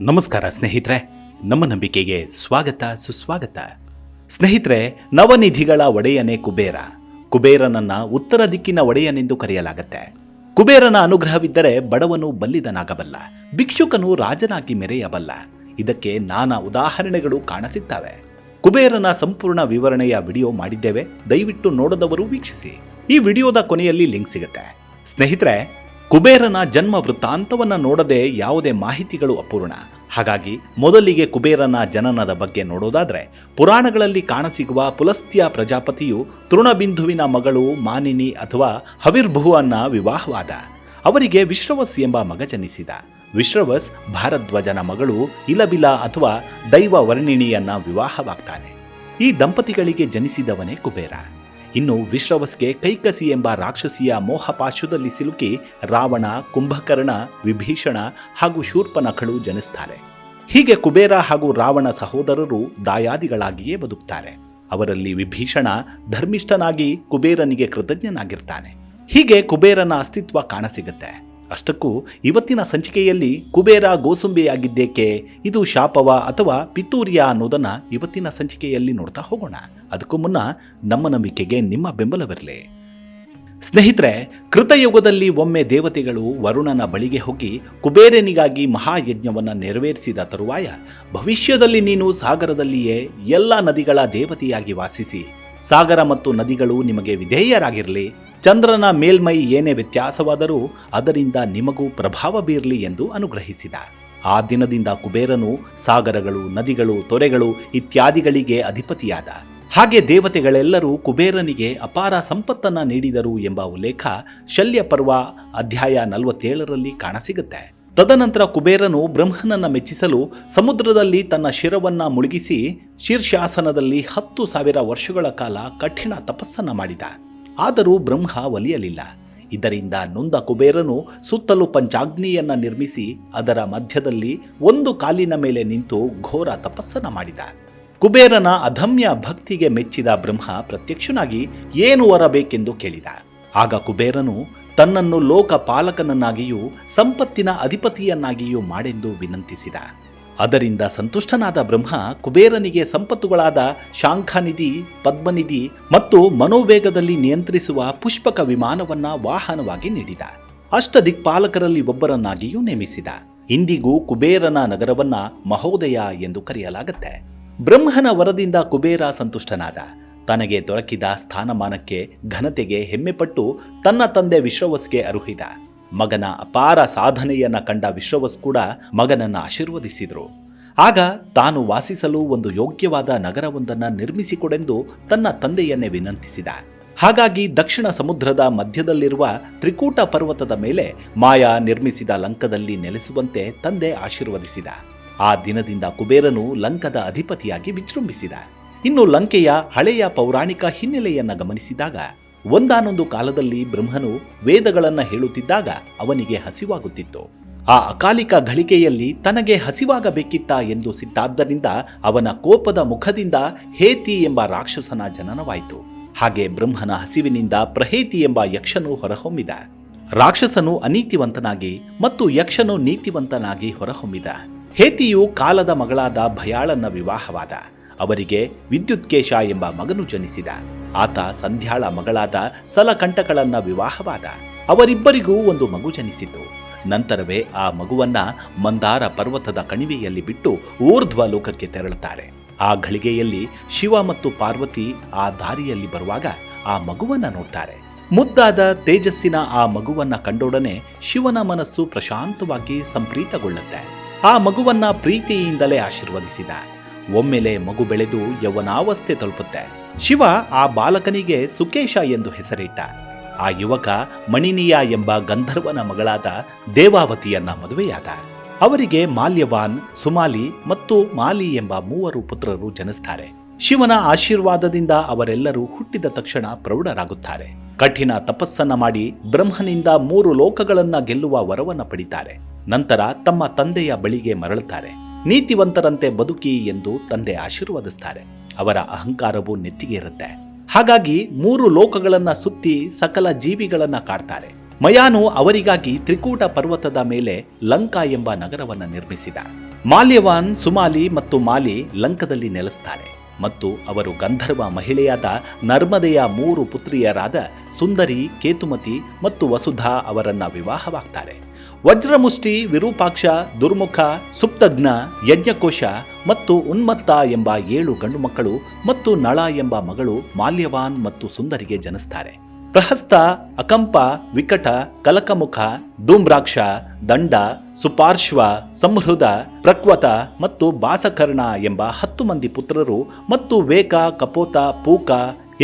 ನಮಸ್ಕಾರ ಸ್ನೇಹಿತರೆ, ನಮ್ಮ ನಂಬಿಕೆಗೆ ಸ್ವಾಗತ ಸುಸ್ವಾಗತ. ಸ್ನೇಹಿತರೆ, ನವನಿಧಿಗಳ ಒಡೆಯನೇ ಕುಬೇರ. ಕುಬೇರನನ್ನ ಉತ್ತರ ದಿಕ್ಕಿನ ಒಡೆಯನೆಂದು ಕರೆಯಲಾಗುತ್ತೆ. ಕುಬೇರನ ಅನುಗ್ರಹವಿದ್ದರೆ ಬಡವನು ಬಲ್ಲಿದನಾಗಬಲ್ಲ, ಭಿಕ್ಷುಕನು ರಾಜನಾಗಿ ಮೆರೆಯಬಲ್ಲ. ಇದಕ್ಕೆ ನಾನಾ ಉದಾಹರಣೆಗಳು ಕಾಣಸಿಗ್ತವೆ. ಕುಬೇರನ ಸಂಪೂರ್ಣ ವಿವರಣೆಯ ವಿಡಿಯೋ ಮಾಡಿದ್ದೇವೆ, ದಯವಿಟ್ಟು ನೋಡದವರು ವೀಕ್ಷಿಸಿ. ಈ ವಿಡಿಯೋದ ಕೊನೆಯಲ್ಲಿ ಲಿಂಕ್ ಸಿಗುತ್ತೆ. ಸ್ನೇಹಿತರೆ, ಕುಬೇರನ ಜನ್ಮ ವೃತ್ತಾಂತವನ್ನು ನೋಡದೆ ಯಾವುದೇ ಮಾಹಿತಿಗಳು ಅಪೂರ್ಣ. ಹಾಗಾಗಿ ಮೊದಲಿಗೆ ಕುಬೇರನ ಜನನದ ಬಗ್ಗೆ ನೋಡೋದಾದ್ರೆ, ಪುರಾಣಗಳಲ್ಲಿ ಕಾಣಸಿಗುವ ಪುಲಸ್ತ್ಯ ಪ್ರಜಾಪತಿಯು ತೃಣಬಿಂದುವಿನ ಮಗಳು ಮಾನಿನಿ ಅಥವಾ ಹವಿರ್ಭುವನ್ನ ವಿವಾಹವಾದ. ಅವರಿಗೆ ವಿಶ್ರವಸ್ ಎಂಬ ಮಗ ಜನಿಸಿದ. ವಿಶ್ರವಸ್ ಭಾರದ್ವಾಜನ ಮಗಳು ಇಲಬಿಲ ಅಥವಾ ದೈವ ವರ್ಣಿಣಿಯನ್ನ ವಿವಾಹವಾಗ್ತಾನೆ. ಈ ದಂಪತಿಗಳಿಗೆ ಜನಿಸಿದವನೇ ಕುಬೇರ. ಇನ್ನು ವಿಶ್ರವಸ್ಗೆ ಕೈಕಸಿ ಎಂಬ ರಾಕ್ಷಸಿಯ ಮೋಹಪಾಶದಲ್ಲಿ ಸಿಲುಕಿ ರಾವಣ, ಕುಂಭಕರ್ಣ, ವಿಭೀಷಣ ಹಾಗೂ ಶೂರ್ಪನಖಳು ಜನಿಸ್ತಾರೆ. ಹೀಗೆ ಕುಬೇರ ಹಾಗೂ ರಾವಣ ಸಹೋದರರು ದಾಯಾದಿಗಳಾಗಿಯೇ ಬದುಕ್ತಾರೆ. ಅವರಲ್ಲಿ ವಿಭೀಷಣ ಧರ್ಮಿಷ್ಠನಾಗಿ ಕುಬೇರನಿಗೆ ಕೃತಜ್ಞನಾಗಿರ್ತಾನೆ. ಹೀಗೆ ಕುಬೇರನ ಅಸ್ತಿತ್ವ ಕಾಣಸಿಗುತ್ತೆ. ಅಷ್ಟಕ್ಕೂ ಇವತ್ತಿನ ಸಂಚಿಕೆಯಲ್ಲಿ ಕುಬೇರ ಗೋಸುಂಬೆಯಾಗಿದ್ದೇಕೆ, ಇದು ಶಾಪವ ಅಥವಾ ಪಿತೂರಿಯ ಅನ್ನೋದನ್ನ ಇವತ್ತಿನ ಸಂಚಿಕೆಯಲ್ಲಿ ನೋಡ್ತಾ ಹೋಗೋಣ. ಅದಕ್ಕೂ ಮುನ್ನ ನಮ್ಮ ನಂಬಿಕೆಗೆ ನಿಮ್ಮ ಬೆಂಬಲವಿರಲಿ. ಸ್ನೇಹಿತರೆ, ಕೃತಯುಗದಲ್ಲಿ ಒಮ್ಮೆ ದೇವತೆಗಳು ವರುಣನ ಬಳಿಗೆ ಹೋಗಿ ಕುಬೇರನಿಗಾಗಿ ಮಹಾಯಜ್ಞವನ್ನು ನೆರವೇರಿಸಿದ ತರುವಾಯ, ಭವಿಷ್ಯದಲ್ಲಿ ನೀನು ಸಾಗರದಲ್ಲಿಯೇ ಎಲ್ಲ ನದಿಗಳ ದೇವತೆಯಾಗಿ ವಾಸಿಸಿ, ಸಾಗರ ಮತ್ತು ನದಿಗಳು ನಿಮಗೆ ವಿಧೇಯರಾಗಿರಲಿ, ಚಂದ್ರನ ಮೇಲ್ಮೈ ಏನೇ ವ್ಯತ್ಯಾಸವಾದರೂ ಅದರಿಂದ ನಿಮಗೂ ಪ್ರಭಾವ ಬೀರಲಿ ಎಂದು ಅನುಗ್ರಹಿಸಿದ. ಆ ದಿನದಿಂದ ಕುಬೇರನು ಸಾಗರಗಳು, ನದಿಗಳು, ತೊರೆಗಳು ಇತ್ಯಾದಿಗಳಿಗೆ ಅಧಿಪತಿಯಾದ. ಹಾಗೆ ದೇವತೆಗಳೆಲ್ಲರೂ ಕುಬೇರನಿಗೆ ಅಪಾರ ಸಂಪತ್ತನ್ನ ನೀಡಿದರು ಎಂಬ ಉಲ್ಲೇಖ ಶಲ್ಯ ಪರ್ವ ಅಧ್ಯಾಯ 47ರಲ್ಲಿ ಕಾಣಸಿಗುತ್ತೆ. ತದನಂತರ ಕುಬೇರನು ಬ್ರಹ್ಮನನ್ನ ಮೆಚ್ಚಿಸಲು ಸಮುದ್ರದಲ್ಲಿ ತನ್ನ ಶಿರವನ್ನ ಮುಳುಗಿಸಿ ಶೀರ್ಷಾಸನದಲ್ಲಿ 10,000 ವರ್ಷಗಳ ಕಾಲ ಕಠಿಣ ತಪಸ್ಸನ್ನ ಮಾಡಿದ. ಆದರೂ ಬ್ರಹ್ಮ ಒಲಿಯಲಿಲ್ಲ. ಇದರಿಂದ ನೊಂದ ಕುಬೇರನು ಸುತ್ತಲೂ ಪಂಚಾಗ್ನಿಯನ್ನ ನಿರ್ಮಿಸಿ ಅದರ ಮಧ್ಯದಲ್ಲಿ ಒಂದು ಕಾಲಿನ ಮೇಲೆ ನಿಂತು ಘೋರ ತಪಸ್ಸನ್ನ ಮಾಡಿದ. ಕುಬೇರನ ಅದಮ್ಯ ಭಕ್ತಿಗೆ ಮೆಚ್ಚಿದ ಬ್ರಹ್ಮ ಪ್ರತ್ಯಕ್ಷನಾಗಿ ಏನು ವರ ಬೇಕೆಂದು ಕೇಳಿದ. ಆಗ ಕುಬೇರನು ತನ್ನನ್ನು ಲೋಕ ಪಾಲಕನನ್ನಾಗಿಯೂ ಸಂಪತ್ತಿನ ಅಧಿಪತಿಯನ್ನಾಗಿಯೂ ಮಾಡೆಂದು ವಿನಂತಿಸಿದ. ಅದರಿಂದ ಸಂತುಷ್ಟನಾದ ಬ್ರಹ್ಮ ಕುಬೇರನಿಗೆ ಸಂಪತ್ತುಗಳಾದ ಶಾಂಖನಿಧಿ, ಪದ್ಮನಿಧಿ ಮತ್ತು ಮನೋವೇಗದಲ್ಲಿ ನಿಯಂತ್ರಿಸುವ ಪುಷ್ಪಕ ವಿಮಾನವನ್ನ ವಾಹನವಾಗಿ ನೀಡಿದ. ಅಷ್ಟದಿಕ್ಪಾಲಕರಲ್ಲಿ ಒಬ್ಬರನ್ನಾಗಿಯೂ ನೇಮಿಸಿದ. ಇಂದಿಗೂ ಕುಬೇರನ ನಗರವನ್ನ ಮಹೋದಯ ಎಂದು ಕರೆಯಲಾಗುತ್ತೆ. ಬ್ರಹ್ಮನ ವರದಿಂದ ಕುಬೇರ ಸಂತುಷ್ಟನಾದ. ತನಗೆ ದೊರಕಿದ ಸ್ಥಾನಮಾನಕ್ಕೆ, ಘನತೆಗೆ ಹೆಮ್ಮೆಪಟ್ಟು ತನ್ನ ತಂದೆ ವಿಶ್ರವಸ್ಗೆ ಅರುಹಿದ. ಮಗನ ಅಪಾರ ಸಾಧನೆಯನ್ನ ಕಂಡ ವಿಶ್ರವಸ್ ಕೂಡ ಮಗನನ್ನ ಆಶೀರ್ವದಿಸಿದರು. ಆಗ ತಾನು ವಾಸಿಸಲು ಒಂದು ಯೋಗ್ಯವಾದ ನಗರವೊಂದನ್ನು ನಿರ್ಮಿಸಿಕೊಡೆಂದು ತನ್ನ ತಂದೆಯನ್ನೇ ವಿನಂತಿಸಿದ. ಹಾಗಾಗಿ ದಕ್ಷಿಣ ಸಮುದ್ರದ ಮಧ್ಯದಲ್ಲಿರುವ ತ್ರಿಕೂಟ ಪರ್ವತದ ಮೇಲೆ ಮಾಯಾ ನಿರ್ಮಿಸಿದ ಲಂಕದಲ್ಲಿ ನೆಲೆಸುವಂತೆ ತಂದೆ ಆಶೀರ್ವದಿಸಿದ. ಆ ದಿನದಿಂದ ಕುಬೇರನು ಲಂಕದ ಅಧಿಪತಿಯಾಗಿ ವಿಜೃಂಭಿಸಿದ. ಇನ್ನು ಲಂಕೆಯ ಹಳೆಯ ಪೌರಾಣಿಕ ಹಿನ್ನೆಲೆಯನ್ನ ಗಮನಿಸಿದಾಗ, ಒಂದಾನೊಂದು ಕಾಲದಲ್ಲಿ ಬ್ರಹ್ಮನು ವೇದಗಳನ್ನು ಹೇಳುತ್ತಿದ್ದಾಗ ಅವನಿಗೆ ಹಸಿವಾಗುತ್ತಿತ್ತು. ಆ ಅಕಾಲಿಕ ಘಳಿಗೆಯಲ್ಲಿ ತನಗೆ ಹಸಿವಾಗಬೇಕಿತ್ತ ಎಂದು ಸಿಟ್ಟಾದ್ದರಿಂದ ಅವನ ಕೋಪದ ಮುಖದಿಂದ ಹೇತಿ ಎಂಬ ರಾಕ್ಷಸನ ಜನನವಾಯಿತು. ಹಾಗೆ ಬ್ರಹ್ಮನ ಹಸಿವಿನಿಂದ ಪ್ರಹೇತಿ ಎಂಬ ಯಕ್ಷನು ಹೊರಹೊಮ್ಮಿದ. ರಾಕ್ಷಸನು ಅನೀತಿವಂತನಾಗಿ ಮತ್ತು ಯಕ್ಷನು ನೀತಿವಂತನಾಗಿ ಹೊರಹೊಮ್ಮಿದ. ಹೇತಿಯು ಕಾಲದ ಮಗಳಾದ ಭಯಾಳನ್ನ ವಿವಾಹವಾದ. ಅವರಿಗೆ ವಿದ್ಯುತ್ಕೇಶ ಎಂಬ ಮಗನು ಜನಿಸಿದ. ಆತ ಸಂಧ್ಯಾಳ ಮಗಳಾದ ಸಲಕಂಟಕಳನ್ನ ವಿವಾಹವಾದ. ಅವರಿಬ್ಬರಿಗೂ ಒಂದು ಮಗು ಜನಿಸಿತು. ನಂತರವೇ ಆ ಮಗುವನ್ನ ಮಂದಾರ ಪರ್ವತದ ಕಣಿವೆಯಲ್ಲಿ ಬಿಟ್ಟು ಊರ್ಧ್ವ ಲೋಕಕ್ಕೆ ತೆರಳುತ್ತಾರೆ. ಆ ಘಳಿಗೆಯಲ್ಲಿ ಶಿವ ಮತ್ತು ಪಾರ್ವತಿ ಆ ದಾರಿಯಲ್ಲಿ ಬರುವಾಗ ಆ ಮಗುವನ್ನ ನೋಡ್ತಾರೆ. ಮುದ್ದಾದ ತೇಜಸ್ಸಿನ ಆ ಮಗುವನ್ನ ಕಂಡೊಡನೆ ಶಿವನ ಮನಸ್ಸು ಪ್ರಶಾಂತವಾಗಿ ಸಂಪ್ರೀತಗೊಳ್ಳುತ್ತೆ. ಆ ಮಗುವನ್ನ ಪ್ರೀತಿಯಿಂದಲೇ ಆಶೀರ್ವದಿಸಿದ. ಒಮ್ಮೆಲೆ ಮಗು ಬೆಳೆದು ಯೌವನಾವಸ್ಥೆ ತಲುಪುತ್ತೆ. ಶಿವ ಆ ಬಾಲಕನಿಗೆ ಸುಕೇಶ ಎಂದು ಹೆಸರಿಟ್ಟ. ಆ ಯುವಕ ಮಣಿನಿಯ ಎಂಬ ಗಂಧರ್ವನ ಮಗಳಾದ ದೇವಾವತಿಯನ್ನ ಮದುವೆಯಾದ. ಅವರಿಗೆ ಮಾಲ್ಯವಾನ್, ಸುಮಾಲಿ ಮತ್ತು ಮಾಲಿ ಎಂಬ 3 ಪುತ್ರರು ಜನಿಸ್ತಾರೆ. ಶಿವನ ಆಶೀರ್ವಾದದಿಂದ ಅವರೆಲ್ಲರೂ ಹುಟ್ಟಿದ ತಕ್ಷಣ ಪ್ರೌಢರಾಗುತ್ತಾರೆ. ಕಠಿಣ ತಪಸ್ಸನ್ನ ಮಾಡಿ ಬ್ರಹ್ಮನಿಂದ 3 ಲೋಕಗಳನ್ನ ಗೆಲ್ಲುವ ವರವನ್ನ ಪಡಿತಾರೆ. ನಂತರ ತಮ್ಮ ತಂದೆಯ ಬಳಿಗೆ ಮರಳುತ್ತಾರೆ. ನೀತಿವಂತರಂತೆ ಬದುಕಿ ಎಂದು ತಂದೆ ಆಶೀರ್ವದಿಸ್ತಾರೆ. ಅವರ ಅಹಂಕಾರವು ನೆತ್ತಿಗೆ ಇರುತ್ತೆ. ಹಾಗಾಗಿ 3 ಲೋಕಗಳನ್ನ ಸುತ್ತಿ ಸಕಲ ಜೀವಿಗಳನ್ನ ಕಾಡ್ತಾರೆ. ಮಯಾನು ಅವರಿಗಾಗಿ ತ್ರಿಕೂಟ ಪರ್ವತದ ಮೇಲೆ ಲಂಕಾ ಎಂಬ ನಗರವನ್ನು ನಿರ್ಮಿಸಿದ. ಮಾಲ್ಯವಾನ್, ಸುಮಾಲಿ ಮತ್ತು ಮಾಲಿ ಲಂಕದಲ್ಲಿ ನೆಲೆಸ್ತಾರೆ ಮತ್ತು ಅವರು ಗಂಧರ್ವ ಮಹಿಳೆಯಾದ ನರ್ಮದೆಯ 3 ಪುತ್ರಿಯರಾದ ಸುಂದರಿ, ಕೇತುಮತಿ ಮತ್ತು ವಸುಧಾ ಅವರನ್ನ ವಿವಾಹವಾಗ್ತಾರೆ. ವಜ್ರಮುಷ್ಟಿ, ವಿರೂಪಾಕ್ಷ, ದುರ್ಮುಖ, ಸುಪ್ತಜ್ಞ, ಯಜ್ಞಕೋಶ ಮತ್ತು ಉನ್ಮತ್ತ ಎಂಬ 7 ಗಂಡು ಮಕ್ಕಳು ಮತ್ತು ನಳ ಎಂಬ ಮಗಳು ಮಾಲ್ಯವಾನ್ ಮತ್ತು ಸುಂದರಿಗೆ ಜನಿಸ್ತಾರೆ. ಪ್ರಹಸ್ತ, ಅಕಂಪ, ವಿಕಟ, ಕಲಕಮುಖ, ಧೂಮ್ರಾಕ್ಷ, ದಂಡ, ಸುಪಾರ್ಶ್ವ, ಸಂಹೃದ, ಪ್ರಕ್ವತ ಮತ್ತು ಬಾಸಕರ್ಣ ಎಂಬ 10 ಮಂದಿ ಪುತ್ರರು ಮತ್ತು ವೇಕ, ಕಪೋತ, ಪೂಕ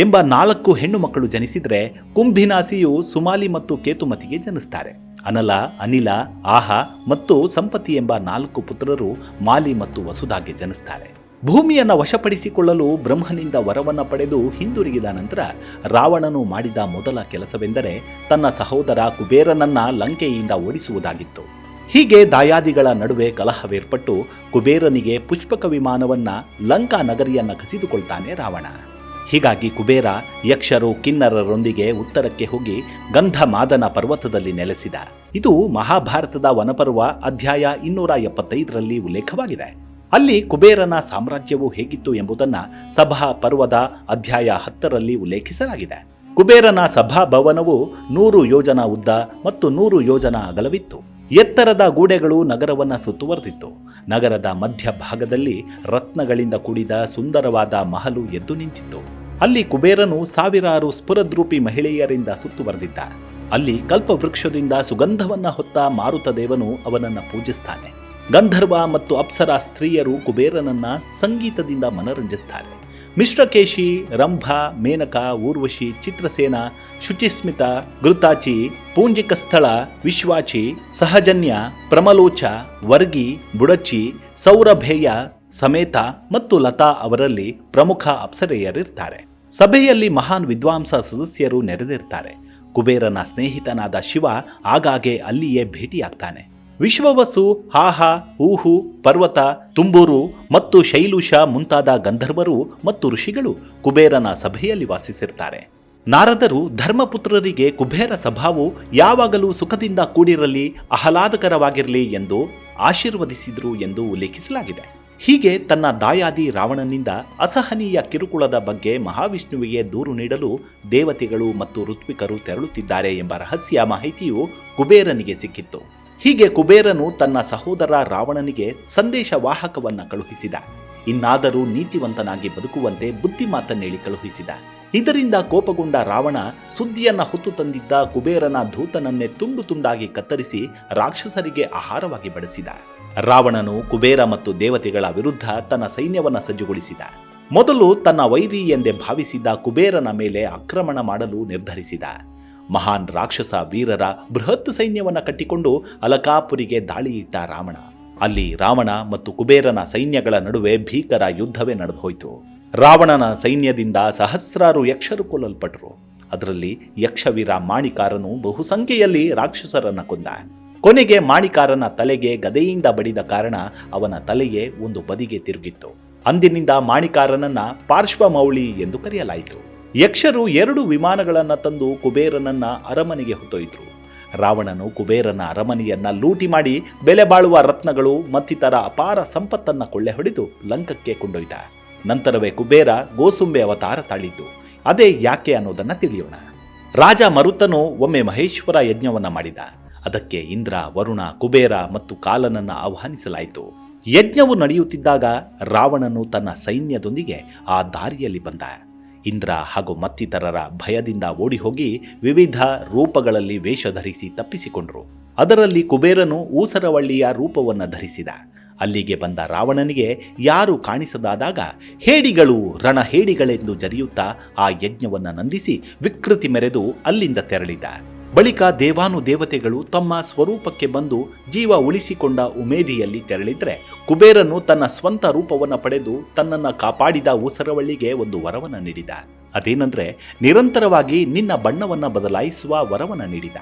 ಎಂಬ 4 ಹೆಣ್ಣು ಮಕ್ಕಳು ಜನಿಸಿದರೆ, ಕುಂಭಿನಾಸಿಯು ಸುಮಾಲಿ ಮತ್ತು ಕೇತುಮತಿಗೆ ಜನಿಸ್ತಾರೆ. ಅನಲ, ಅನಿಲ, ಆಹ ಮತ್ತು ಸಂಪತಿ ಎಂಬ 4 ಪುತ್ರರು ಮಾಲಿ ಮತ್ತು ವಸುಧಾಗೆ ಜನಿಸ್ತಾರೆ. ಭೂಮಿಯನ್ನು ವಶಪಡಿಸಿಕೊಳ್ಳಲು ಬ್ರಹ್ಮನಿಂದ ವರವನ್ನು ಪಡೆದು ಹಿಂದಿರುಗಿದ ನಂತರ ರಾವಣನು ಮಾಡಿದ ಮೊದಲ ಕೆಲಸವೆಂದರೆ ತನ್ನ ಸಹೋದರ ಕುಬೇರನನ್ನ ಲಂಕೆಯಿಂದ ಓಡಿಸುವುದಾಗಿತ್ತು. ಹೀಗೆ ದಾಯಾದಿಗಳ ನಡುವೆ ಕಲಹವೇರ್ಪಟ್ಟು ಕುಬೇರನಿಗೆ ಪುಷ್ಪಕ ವಿಮಾನವನ್ನ ಲಂಕಾ ನಗರಿಯನ್ನ ಕಸಿದುಕೊಳ್ತಾನೆ ರಾವಣ. ಹೀಗಾಗಿ ಕುಬೇರ ಯಕ್ಷರು, ಕಿನ್ನರರೊಂದಿಗೆ ಉತ್ತರಕ್ಕೆ ಹೋಗಿ ಗಂಧಮಾದನ ಪರ್ವತದಲ್ಲಿ ನೆಲೆಸಿದ. ಇದು ಮಹಾಭಾರತದ ವನಪರ್ವ ಅಧ್ಯಾಯ 275ರಲ್ಲಿ ಉಲ್ಲೇಖವಾಗಿದೆ. ಅಲ್ಲಿ ಕುಬೇರನ ಸಾಮ್ರಾಜ್ಯವು ಹೇಗಿತ್ತು ಎಂಬುದನ್ನು ಸಭಾ ಪರ್ವದ ಅಧ್ಯಾಯ 10ರಲ್ಲಿ ಉಲ್ಲೇಖಿಸಲಾಗಿದೆ. ಕುಬೇರನ ಸಭಾಭವನವು 100 ಯೋಜನ ಉದ್ದ ಮತ್ತು 100 ಯೋಜನ ಅಗಲವಿತ್ತು. ಎತ್ತರದ ಗೋಡೆಗಳು ನಗರವನ್ನು ಸುತ್ತುವರೆದಿತ್ತು. ನಗರದ ಮಧ್ಯಭಾಗದಲ್ಲಿ ರತ್ನಗಳಿಂದ ಕೂಡಿದ ಸುಂದರವಾದ ಮಹಲು ಎದ್ದು ನಿಂತಿತ್ತು. ಅಲ್ಲಿ ಕುಬೇರನು ಸಾವಿರಾರು ಸ್ಫುರದ್ರೂಪಿ ಮಹಿಳೆಯರಿಂದ ಸುತ್ತುವರೆದಿದ್ದ. ಅಲ್ಲಿ ಕಲ್ಪವೃಕ್ಷದಿಂದ ಸುಗಂಧವನ್ನ ಹೊತ್ತ ಮಾರುತ ದೇವನು ಅವನನ್ನು ಪೂಜಿಸ್ತಾನೆ. ಗಂಧರ್ವ ಮತ್ತು ಅಪ್ಸರಾ ಸ್ತ್ರೀಯರು ಕುಬೇರನನ್ನ ಸಂಗೀತದಿಂದ ಮನರಂಜಿಸ್ತಾರೆ. ಮಿಶ್ರಕೇಶಿ, ರಂಭ, ಮೇನಕ, ಊರ್ವಶಿ, ಚಿತ್ರಸೇನ, ಶುಚಿಸ್ಮಿತ, ಘೃತಾಚಿ, ಪೂಂಜಿಕಸ್ಥಳ, ವಿಶ್ವಾಚಿ, ಸಹಜನ್ಯ, ಪ್ರಮಲೋಚ, ವರ್ಗಿ, ಬುಡಚಿ, ಸೌರಭೇಯ ಸಮೇತ ಮತ್ತು ಲತಾ ಅವರಲ್ಲಿ ಪ್ರಮುಖ ಅಪ್ಸರೆಯರಿರ್ತಾರೆ. ಸಭೆಯಲ್ಲಿ ಮಹಾನ್ ವಿದ್ವಾಂಸ ಸದಸ್ಯರು ನೆರೆದಿರ್ತಾರೆ. ಕುಬೇರನ ಸ್ನೇಹಿತನಾದ ಶಿವ ಆಗಾಗ್ಗೆ ಅಲ್ಲಿಯೇ ಭೇಟಿಯಾಗ್ತಾನೆ. ವಿಶ್ವವಸು, ಹಾಹ, ಊಹು, ಪರ್ವತ, ತುಂಬೂರು ಮತ್ತು ಶೈಲುಷ ಮುಂತಾದ ಗಂಧರ್ವರು ಮತ್ತು ಋಷಿಗಳು ಕುಬೇರನ ಸಭೆಯಲ್ಲಿ ವಾಸಿಸಿರ್ತಾರೆ. ನಾರದರು ಧರ್ಮಪುತ್ರರಿಗೆ ಕುಬೇರ ಸಭಾವು ಯಾವಾಗಲೂ ಸುಖದಿಂದ ಕೂಡಿರಲಿ, ಆಹ್ಲಾದಕರವಾಗಿರಲಿ ಎಂದು ಆಶೀರ್ವದಿಸಿದರು ಎಂದು ಉಲ್ಲೇಖಿಸಲಾಗಿದೆ. ಹೀಗೆ ತನ್ನ ದಾಯಾದಿ ರಾವಣನಿಂದ ಅಸಹನೀಯ ಕಿರುಕುಳದ ಬಗ್ಗೆ ಮಹಾವಿಷ್ಣುವಿಗೆ ದೂರು ನೀಡಲು ದೇವತೆಗಳು ಮತ್ತು ಋತ್ವಿಕರು ತೆರಳುತ್ತಿದ್ದಾರೆ ಎಂಬ ರಹಸ್ಯ ಮಾಹಿತಿಯು ಕುಬೇರನಿಗೆ ಸಿಕ್ಕಿತ್ತು. ಹೀಗೆ ಕುಬೇರನು ತನ್ನ ಸಹೋದರ ರಾವಣನಿಗೆ ಸಂದೇಶವಾಹಕವನ್ನ ಕಳುಹಿಸಿದ. ಇನ್ನಾದರೂ ನೀತಿವಂತನಾಗಿ ಬದುಕುವಂತೆ ಬುದ್ಧಿ ಮಾತನ್ನೇಳಿ ಕಳುಹಿಸಿದ. ಇದರಿಂದ ಕೋಪಗೊಂಡ ರಾವಣ ಸುದ್ದಿಯನ್ನ ಹೊತ್ತು ತಂದಿದ್ದ ಕುಬೇರನ ಧೂತನನ್ನೇ ತುಂಡು ತುಂಡಾಗಿ ಕತ್ತರಿಸಿ ರಾಕ್ಷಸರಿಗೆ ಆಹಾರವಾಗಿ ಬಡಿಸಿದ. ರಾವಣನು ಕುಬೇರ ಮತ್ತು ದೇವತೆಗಳ ವಿರುದ್ಧ ತನ್ನ ಸೈನ್ಯವನ್ನ ಸಜ್ಜುಗೊಳಿಸಿದ. ಮೊದಲು ತನ್ನ ವೈರಿ ಎಂದೇ ಭಾವಿಸಿದ್ದ ಕುಬೇರನ ಮೇಲೆ ಆಕ್ರಮಣ ಮಾಡಲು ನಿರ್ಧರಿಸಿದ. ಮಹಾನ್ ರಾಕ್ಷಸ ವೀರರ ಬೃಹತ್ ಸೈನ್ಯವನ್ನು ಕಟ್ಟಿಕೊಂಡು ಅಲಕಾಪುರಿಗೆ ದಾಳಿ ಇಟ್ಟ ರಾವಣ. ಅಲ್ಲಿ ರಾವಣ ಮತ್ತು ಕುಬೇರನ ಸೈನ್ಯಗಳ ನಡುವೆ ಭೀಕರ ಯುದ್ಧವೇ ನಡೆದುಹೋಯಿತು. ರಾವಣನ ಸೈನ್ಯದಿಂದ ಸಹಸ್ರಾರು ಯಕ್ಷರು ಕೊಲ್ಲಲ್ಪಟ್ಟರು. ಅದರಲ್ಲಿ ಯಕ್ಷವೀರ ಮಾಣಿಕಾರನು ಬಹುಸಂಖ್ಯೆಯಲ್ಲಿ ರಾಕ್ಷಸರನ್ನ ಕೊಂದ. ಕೊನೆಗೆ ಮಾಣಿಕಾರನ ತಲೆಗೆ ಗದೆಯಿಂದ ಬಡಿದ ಕಾರಣ ಅವನ ತಲೆಯೇ ಒಂದು ಬದಿಗೆ ತಿರುಗಿತ್ತು. ಅಂದಿನಿಂದ ಮಾಣಿಕಾರನನ್ನ ಪಾರ್ಶ್ವಮೌಳಿ ಎಂದು ಕರೆಯಲಾಯಿತು. ಯಕ್ಷರು 2 ವಿಮಾನಗಳನ್ನು ತಂದು ಕುಬೇರನನ್ನ ಅರಮನೆಗೆ ಹೊತ್ತೊಯ್ದರು. ರಾವಣನು ಕುಬೇರನ ಅರಮನೆಯನ್ನ ಲೂಟಿ ಮಾಡಿ ಬೆಲೆ ಬಾಳುವ ರತ್ನಗಳು ಮತ್ತಿತರ ಅಪಾರ ಸಂಪತ್ತನ್ನ ಕೊಳ್ಳೆ ಹೊಡೆದು ಲಂಕಕ್ಕೆ ಕೊಂಡೊಯ್ದ. ನಂತರವೇ ಕುಬೇರ ಗೋಸುಂಬೆ ಅವತಾರ ತಾಳಿದ್ದು. ಅದೇ ಯಾಕೆ ಅನ್ನೋದನ್ನ ತಿಳಿಯೋಣ. ರಾಜ ಮರುತನು ಒಮ್ಮೆ ಮಹೇಶ್ವರ ಯಜ್ಞವನ್ನ ಮಾಡಿದ. ಅದಕ್ಕೆ ಇಂದ್ರ, ವರುಣ, ಕುಬೇರ ಮತ್ತು ಕಾಲನನ್ನ ಆಹ್ವಾನಿಸಲಾಯಿತು. ಯಜ್ಞವು ನಡೆಯುತ್ತಿದ್ದಾಗ ರಾವಣನು ತನ್ನ ಸೈನ್ಯದೊಂದಿಗೆ ಆ ದಾರಿಯಲ್ಲಿ ಬಂದ. ಇಂದ್ರ ಹಾಗೂ ಮತ್ತಿತರರ ಭಯದಿಂದ ಓಡಿಹೋಗಿ ವಿವಿಧ ರೂಪಗಳಲ್ಲಿ ವೇಷ ಧರಿಸಿ ತಪ್ಪಿಸಿಕೊಂಡರು. ಅದರಲ್ಲಿ ಕುಬೇರನು ಊಸರವಳ್ಳಿಯ ರೂಪವನ್ನು ಧರಿಸಿದ. ಅಲ್ಲಿಗೆ ಬಂದ ರಾವಣನಿಗೆ ಯಾರು ಕಾಣಿಸದಾದಾಗ ಹೇಡಿಗಳು ರಣಹೇಡಿಗಳೆಂದು ಜರಿಯುತ್ತಾ ಆ ಯಜ್ಞವನ್ನು ನಂದಿಸಿ ವಿಕೃತಿ ಮೆರೆದು ಅಲ್ಲಿಂದ ತೆರಳಿದ. ಬಳಿಕ ದೇವಾನುದೇವತೆಗಳು ತಮ್ಮ ಸ್ವರೂಪಕ್ಕೆ ಬಂದು ಜೀವ ಉಳಿಸಿಕೊಂಡ ಉಮೇದಿಯಲ್ಲಿ ತೆರಳಿದ್ರೆ ಕುಬೇರನು ತನ್ನ ಸ್ವಂತ ರೂಪವನ್ನು ಪಡೆದು ತನ್ನನ್ನು ಕಾಪಾಡಿದ ಊಸರವಳ್ಳಿಗೆ ಒಂದು ವರವನ್ನು ನೀಡಿದ. ಅದೇನೆಂದ್ರೆ ನಿರಂತರವಾಗಿ ನಿನ್ನ ಬಣ್ಣವನ್ನು ಬದಲಾಯಿಸುವ ವರವನ್ನು ನೀಡಿದ.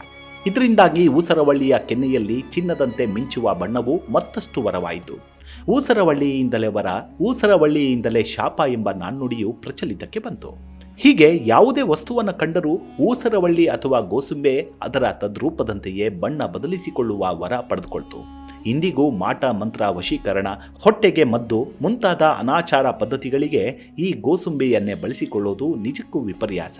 ಇದರಿಂದಾಗಿ ಊಸರವಳ್ಳಿಯ ಕೆನ್ನೆಯಲ್ಲಿ ಚಿನ್ನದಂತೆ ಮಿಂಚುವ ಬಣ್ಣವು ಮತ್ತಷ್ಟು ವರವಾಯಿತು. ಊಸರವಳ್ಳಿಯಿಂದಲೇ ವರ, ಊಸರವಳ್ಳಿಯಿಂದಲೇ ಶಾಪ ಎಂಬ ನಾಣ್ಣುಡಿಯು ಪ್ರಚಲಿತಕ್ಕೆ ಬಂತು. ಹೀಗೆ ಯಾವುದೇ ವಸ್ತುವನ್ನು ಕಂಡರೂ ಊಸರವಳ್ಳಿ ಅಥವಾ ಗೋಸುಂಬೆ ಅದರ ತದ್ರೂಪದಂತೆಯೇ ಬಣ್ಣ ಬದಲಿಸಿಕೊಳ್ಳುವ ವರ ಪಡೆದುಕೊಳ್ತು. ಇಂದಿಗೂ ಮಾಟ ಮಂತ್ರ, ವಶೀಕರಣ, ಹೊಟ್ಟೆಗೆ ಮದ್ದು ಮುಂತಾದ ಅನಾಚಾರ ಪದ್ಧತಿಗಳಿಗೆ ಈ ಗೋಸುಂಬೆಯನ್ನೇ ಬಳಸಿಕೊಳ್ಳೋದು ನಿಜಕ್ಕೂ ವಿಪರ್ಯಾಸ.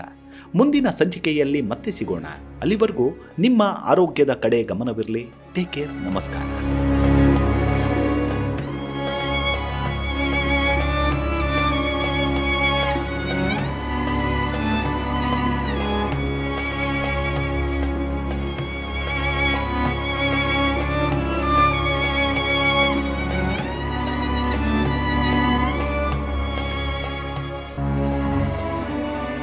ಮುಂದಿನ ಸಂಚಿಕೆಯಲ್ಲಿ ಮತ್ತೆ ಸಿಗೋಣ. ಅಲ್ಲಿವರೆಗೂ ನಿಮ್ಮ ಆರೋಗ್ಯದ ಕಡೆ ಗಮನವಿರಲಿ. Take care. ನಮಸ್ಕಾರ.